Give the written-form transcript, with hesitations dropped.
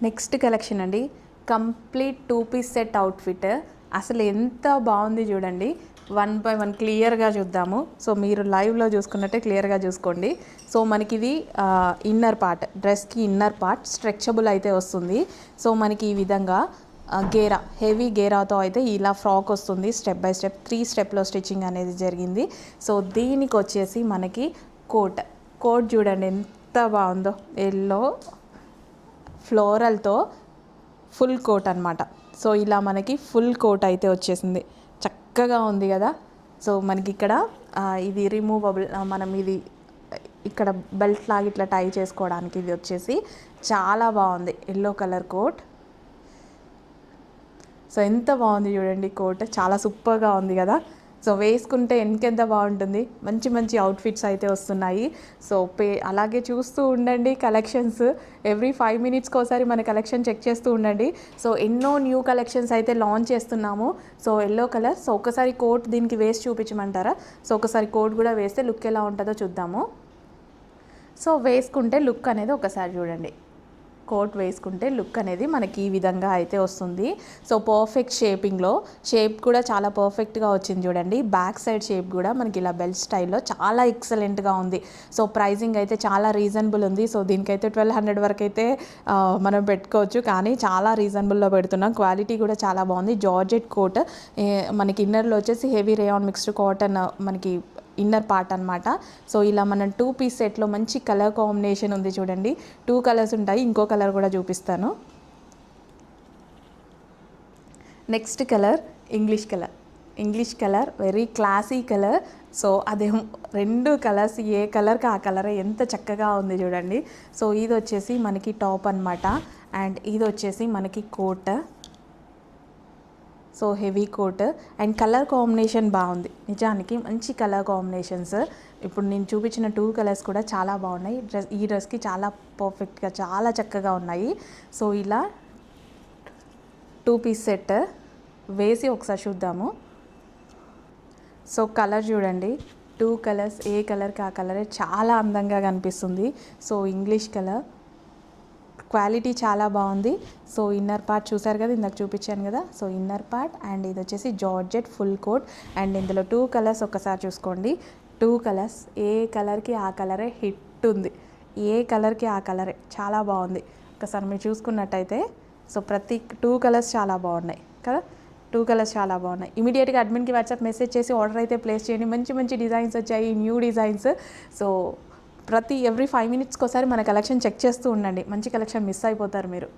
Next collection అండి, complete 2 piece set outfit. అసలు ఎంత బాగుంది చూడండి. 1 బై 1 క్లియర్గా చూద్దాము. సో మీరు లైవ్లో చూసుకున్నట్టే క్లియర్గా చూసుకోండి. సో మనకి ఇది ఇన్నర్ పార్ట్, డ్రెస్కి ఇన్నర్ పార్ట్ స్ట్రెచబుల్ అయితే వస్తుంది. సో మనకి ఈ విధంగా గేరా, హెవీ గేరాతో అయితే ఇలా ఫ్రాక్ వస్తుంది. స్టెప్ బై స్టెప్ 3 స్టెప్లో స్టిచ్చింగ్ అనేది జరిగింది. సో దీనికి వచ్చేసి మనకి కోట్ చూడండి ఎంత బాగుందో. ఎల్లో ఫ్లోరల్తో ఫుల్ కోట్ అనమాట. సో ఇలా మనకి ఫుల్ కోట్ అయితే వచ్చేసింది. చక్కగా ఉంది కదా. సో మనకి ఇక్కడ ఇది రిమూవబుల్, మనం ఇది ఇక్కడ బెల్ట్ లాగా ఇట్లా టై చేసుకోవడానికి ఇది వచ్చేసి చాలా బాగుంది. Yellow colour coat. సో ఎంత బాగుంది చూడండి కోట్, చాలా సూపర్గా ఉంది కదా. సో వేసుకుంటే ఎంకెంత బాగుంటుంది. మంచి మంచి అవుట్ఫిట్స్ అయితే వస్తున్నాయి. సో అలాగే చూస్తూ ఉండండి కలెక్షన్స్. ఎవ్రీ 5 మినిట్స్కి ఒకసారి మన కలెక్షన్ చెక్ చేస్తూ ఉండండి. సో ఎన్నో న్యూ కలెక్షన్స్ అయితే లాంచ్ చేస్తున్నాము. So yellow colour. సో ఒకసారి కోట్ దీనికి వేసి చూపించమంటారా? సో ఒకసారి కోట్ కూడా వేస్తే లుక్ ఎలా ఉంటుందో చూద్దాము. సో వేసుకుంటే లుక్ అనేది ఒకసారి చూడండి. కోట్ వేసుకుంటే లుక్ అనేది మనకి ఈ విధంగా అయితే వస్తుంది. సో పర్ఫెక్ట్ షేపింగ్లో, షేప్ కూడా చాలా పర్ఫెక్ట్గా వచ్చింది చూడండి. బ్యాక్ సైడ్ షేప్ కూడా మనకి ఇలా బెల్ట్ స్టైల్లో చాలా ఎక్సలెంట్గా ఉంది. సో ప్రైజింగ్ అయితే చాలా రీజనబుల్ ఉంది. సో దీనికైతే 1200 వరకు అయితే మనం పెట్టుకోవచ్చు, కానీ చాలా రీజనబుల్లో పెడుతున్నాం. క్వాలిటీ కూడా చాలా బాగుంది. జార్జెట్ కోట్, మనకి ఇన్నర్లో వచ్చేసి హెవీ రేయాన్ మిక్స్డ్ కాటన్ మనకి ఇన్నర్ పార్ట్ అనమాట. సో ఇలా మనం 2 పీస్ సెట్లో మంచి కలర్ కాంబినేషన్ ఉంది చూడండి. 2 కలర్స్ ఉంటాయి, ఇంకో కలర్ కూడా చూపిస్తాను. Next colour English colour, very classy colour. So అదేం 2 కలర్స్, ఏ కలర్కి ఆ కలర్ ఎంత చక్కగా ఉంది చూడండి. సో ఇది వచ్చేసి మనకి టాప్ అనమాట, అండ్ ఇది వచ్చేసి మనకి coat. So heavy coat and colour combination బాగుంది. నిజానికి మంచి కలర్ కాంబినేషన్స్. ఇప్పుడు నేను చూపించిన 2 కలర్స్ కూడా చాలా బాగున్నాయి. ఈ డ్రెస్కి చాలా పర్ఫెక్ట్గా, చాలా చక్కగా ఉన్నాయి. సో ఇలా 2 పీస్ సెట్ వేసి ఒకసారి చూద్దాము. సో కలర్ చూడండి, 2 కలర్స్, ఏ కలర్కి ఆ కలరే చాలా అందంగా కనిపిస్తుంది. సో ఇంగ్లీష్ కలర్, క్వాలిటీ చాలా బాగుంది. సో ఇన్నర్ పార్ట్ చూసారు కదా, ఇందాక చూపించాను కదా. సో ఇన్నర్ పార్ట్, అండ్ ఇది వచ్చేసి జార్జెట్ ఫుల్ కోట్. అండ్ ఇందులో 2 కలర్స్ ఒకసారి చూసుకోండి. 2 కలర్స్, ఏ కలర్కి ఆ కలరే హిట్ ఉంది. ఏ కలర్కి ఆ కలరే చాలా బాగుంది. ఒకసారి మీరు చూసుకున్నట్టయితే సో ప్రతి 2 కలర్స్ చాలా బాగున్నాయి కదా. 2 కలర్స్ చాలా బాగున్నాయి. ఇమీడియట్గా అడ్మిన్కి వాట్సాప్ మెసేజ్ చేసి ఆర్డర్ అయితే ప్లేస్ చేయండి. మంచి మంచి డిజైన్స్ వచ్చాయి, న్యూ డిజైన్స్. సో ఎవ్రీ 5 మినిట్స్కి ఒకసారి మన కలెక్షన్ చెక్ చేస్తూ ఉండండి. మంచి కలెక్షన్ మిస్ అయిపోతారు మీరు.